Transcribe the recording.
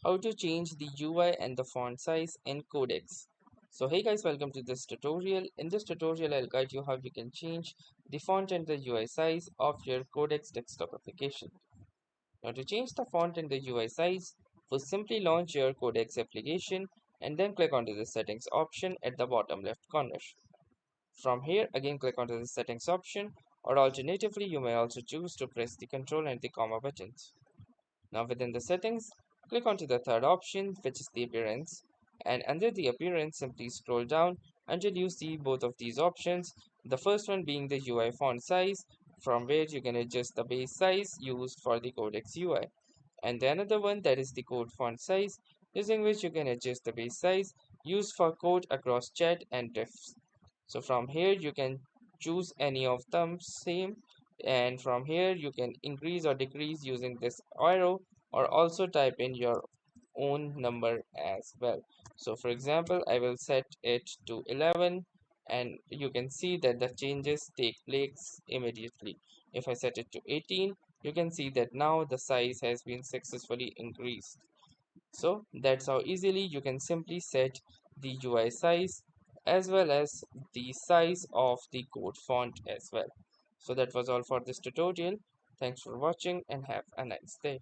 How to change the UI and the font size in Codex. So hey guys, welcome to this tutorial. In this tutorial I'll guide you how you can change the font and the UI size of your Codex desktop application. Now to change the font and the UI size, first simply launch your Codex application and then click onto the settings option at the bottom left corner. From here again click onto the settings option, or alternatively you may also choose to press the control and the comma buttons. Now within the settings, click onto the third option, which is the appearance, and under the appearance simply scroll down until you see both of these options, the first one being the UI font size, from where you can adjust the base size used for the Codex UI, and the another one, that is the code font size, using which you can adjust the base size used for code across chat and TIFFs. So from here you can choose any of them same, and from here you can increase or decrease using this arrow, or also type in your own number as well. So for example I will set it to 11, and you can see that the changes take place immediately. If I set it to 18, you can see that now the size has been successfully increased. So that's how easily you can simply set the UI size as well as the size of the code font as well. So that was all for this tutorial. Thanks for watching and have a nice day.